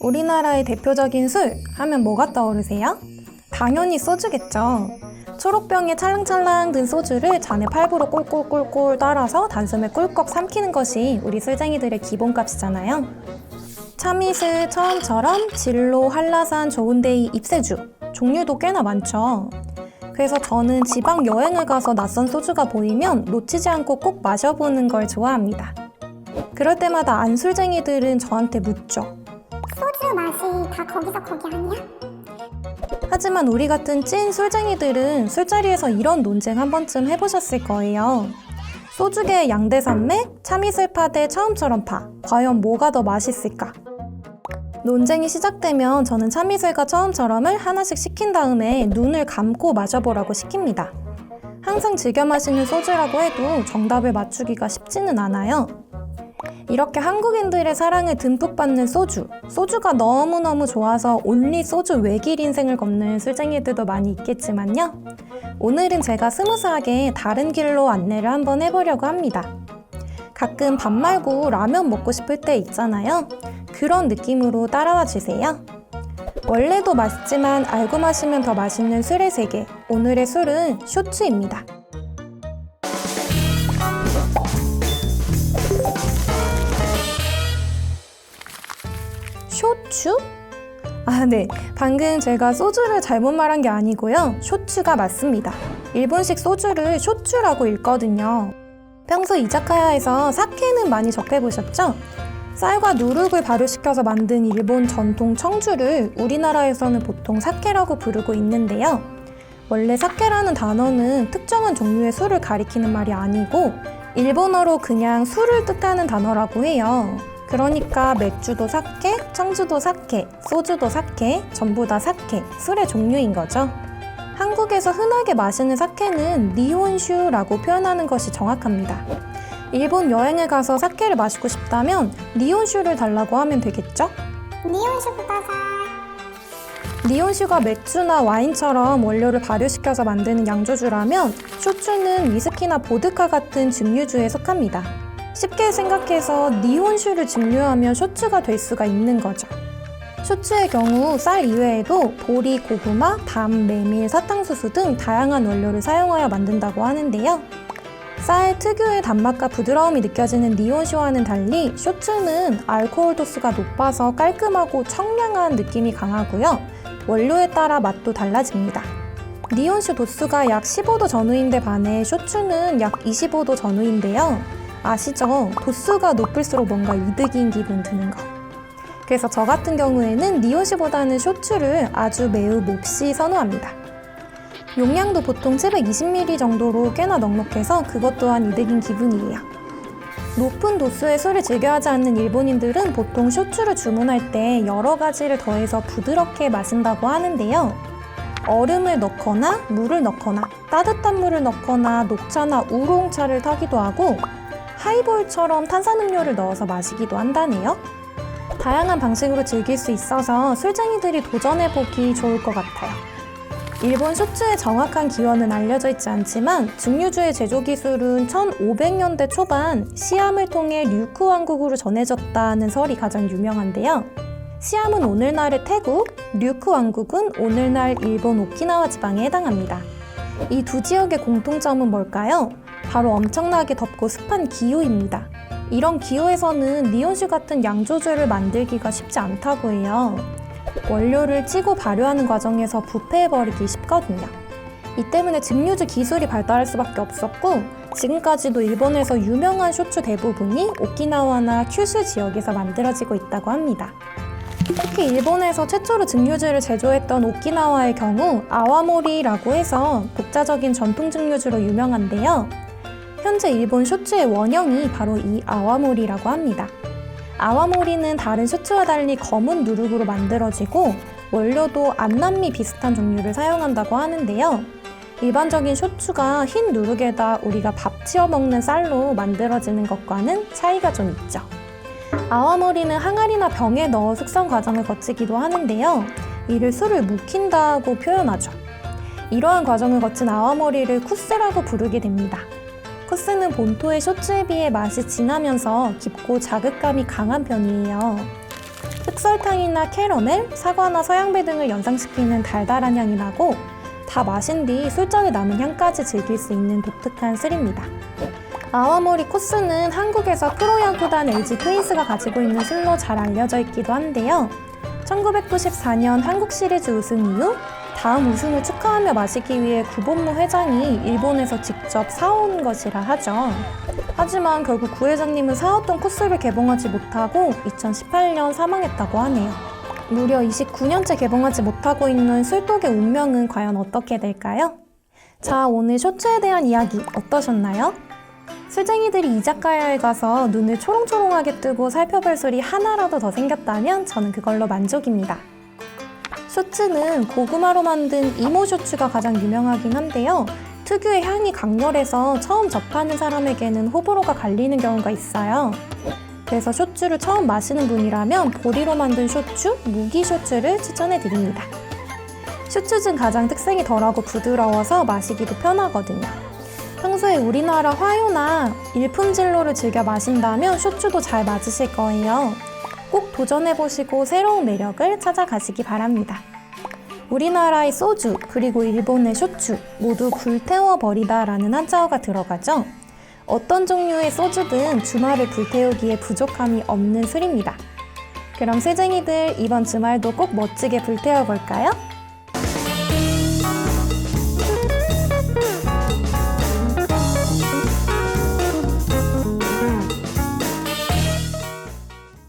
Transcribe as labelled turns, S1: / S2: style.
S1: 우리나라의 대표적인 술 하면 뭐가 떠오르세요? 당연히 소주겠죠. 초록병에 찰랑찰랑 든 소주를 잔에 팔부로 꼴꼴꼴꼴 따라서 단숨에 꿀꺽 삼키는 것이 우리 술쟁이들의 기본값이잖아요. 참이슬, 처음처럼, 진로, 한라산, 좋은데이, 입새주 종류도 꽤나 많죠. 그래서 저는 지방 여행을 가서 낯선 소주가 보이면 놓치지 않고 꼭 마셔보는 걸 좋아합니다. 그럴 때마다 안술쟁이들은 저한테 묻죠.
S2: 소주 맛이 다 거기서 거기 아니야?
S1: 하지만 우리 같은 찐 술쟁이들은 술자리에서 이런 논쟁 한 번쯤 해보셨을 거예요. 소주계의 양대산맥, 참이슬파 대 처음처럼파, 과연 뭐가 더 맛있을까? 논쟁이 시작되면 저는 참이슬과 처음처럼을 하나씩 시킨 다음에 눈을 감고 마셔보라고 시킵니다. 항상 즐겨 마시는 소주라고 해도 정답을 맞추기가 쉽지는 않아요. 이렇게 한국인들의 사랑을 듬뿍 받는 소주, 소주가 너무너무 좋아서 온리 소주 외길 인생을 걷는 술쟁이들도 많이 있겠지만요. 오늘은 제가 스무스하게 다른 길로 안내를 한번 해보려고 합니다. 가끔 밥 말고 라면 먹고 싶을 때 있잖아요. 그런 느낌으로 따라와 주세요. 원래도 맛있지만 알고 마시면 더 맛있는 술의 세계. 오늘의 술은 쇼츠입니다. 쇼츠? 네. 방금 제가 소주를 잘못 말한 게 아니고요. 쇼츠가 맞습니다. 일본식 소주를 쇼츠라고 읽거든요. 평소 이자카야에서 사케는 많이 접해보셨죠? 쌀과 누룩을 발효시켜서 만든 일본 전통 청주를 우리나라에서는 보통 사케라고 부르고 있는데요. 원래 사케라는 단어는 특정한 종류의 술을 가리키는 말이 아니고 일본어로 그냥 술을 뜻하는 단어라고 해요. 그러니까 맥주도 사케, 청주도 사케, 소주도 사케, 전부 다 사케, 술의 종류인 거죠. 한국에서 흔하게 마시는 사케는 니혼슈라고 표현하는 것이 정확합니다. 일본 여행을 가서 사케를 마시고 싶다면 니혼슈를 달라고 하면 되겠죠?
S2: 니온슈 구다사이.
S1: 니혼슈가 맥주나 와인처럼 원료를 발효시켜서 만드는 양조주라면 쇼츠는 위스키나 보드카 같은 증류주에 속합니다. 쉽게 생각해서 니혼슈를 증류하면 쇼츠가 될 수가 있는 거죠. 쇼츠의 경우 쌀 이외에도 보리, 고구마, 밤, 메밀, 사탕수수 등 다양한 원료를 사용하여 만든다고 하는데요. 쌀 특유의 단맛과 부드러움이 느껴지는 니혼슈와는 달리 쇼츠는 알코올 도수가 높아서 깔끔하고 청량한 느낌이 강하고요. 원료에 따라 맛도 달라집니다. 니혼슈 도수가 약 15도 전후인데 반해 쇼츠는 약 25도 전후인데요. 아시죠? 도수가 높을수록 뭔가 이득인 기분 드는 거. 그래서 저 같은 경우에는 니혼슈보다는 쇼츠를 아주 매우 몹시 선호합니다. 용량도 보통 720ml 정도로 꽤나 넉넉해서 그것 또한 이득인 기분이에요. 높은 도수의 술을 즐겨하지 않는 일본인들은 보통 쇼츠를 주문할 때 여러 가지를 더해서 부드럽게 마신다고 하는데요. 얼음을 넣거나 물을 넣거나 따뜻한 물을 넣거나 녹차나 우롱차를 타기도 하고 하이볼처럼 탄산음료를 넣어서 마시기도 한다네요. 다양한 방식으로 즐길 수 있어서 술쟁이들이 도전해보기 좋을 것 같아요. 일본 쇼츠의 정확한 기원은 알려져 있지 않지만 증류주의 제조 기술은 1500년대 초반 시암을 통해 류쿠 왕국으로 전해졌다는 설이 가장 유명한데요. 시암은 오늘날의 태국, 류쿠 왕국은 오늘날 일본 오키나와 지방에 해당합니다. 이 두 지역의 공통점은 뭘까요? 바로 엄청나게 덥고 습한 기후입니다. 이런 기후에서는 니혼슈 같은 양조주를 만들기가 쉽지 않다고 해요. 원료를 찌고 발효하는 과정에서 부패해버리기 쉽거든요. 이 때문에 증류주 기술이 발달할 수밖에 없었고 지금까지도 일본에서 유명한 쇼츠 대부분이 오키나와나 큐슈 지역에서 만들어지고 있다고 합니다. 특히 일본에서 최초로 증류주를 제조했던 오키나와의 경우 아와모리라고 해서 독자적인 전통 증류주로 유명한데요. 현재 일본 쇼츠의 원형이 바로 이 아와모리라고 합니다. 아와모리는 다른 쇼츠와 달리 검은 누룩으로 만들어지고 원료도 안남미 비슷한 종류를 사용한다고 하는데요. 일반적인 쇼츠가 흰 누룩에다 우리가 밥 지어 먹는 쌀로 만들어지는 것과는 차이가 좀 있죠. 아와모리는 항아리나 병에 넣어 숙성 과정을 거치기도 하는데요. 이를 술을 묵힌다고 표현하죠. 이러한 과정을 거친 아와모리를 쿠스라고 부르게 됩니다. 쿠스는 본토의 쇼츠에 비해 맛이 진하면서 깊고 자극감이 강한 편이에요. 흑설탕이나 캐러멜, 사과나 서양배 등을 연상시키는 달달한 향이 나고 다 마신 뒤 술잔에 남은 향까지 즐길 수 있는 독특한 술입니다. 아와모리 코스는 한국에서 프로야구 구단 LG 트윈스가 가지고 있는 술로 잘 알려져 있기도 한데요. 1994년 한국 시리즈 우승 이후 다음 우승을 축하하며 마시기 위해 구본무 회장이 일본에서 직접 사온 것이라 하죠. 하지만 결국 구 회장님은 사왔던 코스를 개봉하지 못하고 2018년 사망했다고 하네요. 무려 29년째 개봉하지 못하고 있는 술독의 운명은 과연 어떻게 될까요? 자, 오늘 쇼츠에 대한 이야기 어떠셨나요? 술쟁이들이 이자카야에 가서 눈을 초롱초롱하게 뜨고 살펴볼 술이 하나라도 더 생겼다면 저는 그걸로 만족입니다. 쇼츠는 고구마로 만든 이모 쇼츠가 가장 유명하긴 한데요. 특유의 향이 강렬해서 처음 접하는 사람에게는 호불호가 갈리는 경우가 있어요. 그래서 쇼츠를 처음 마시는 분이라면 보리로 만든 쇼츠, 무기 쇼츠를 추천해드립니다. 쇼츠 중 가장 특색이 덜하고 부드러워서 마시기도 편하거든요. 평소에 우리나라 화요나 일품진로를 즐겨 마신다면 쇼츠도 잘 맞으실 거예요. 꼭 도전해보시고 새로운 매력을 찾아가시기 바랍니다. 우리나라의 소주 그리고 일본의 쇼츠 모두 불태워버리다 라는 한자어가 들어가죠. 어떤 종류의 소주든 주말을 불태우기에 부족함이 없는 술입니다. 그럼 술쟁이들 이번 주말도 꼭 멋지게 불태워볼까요?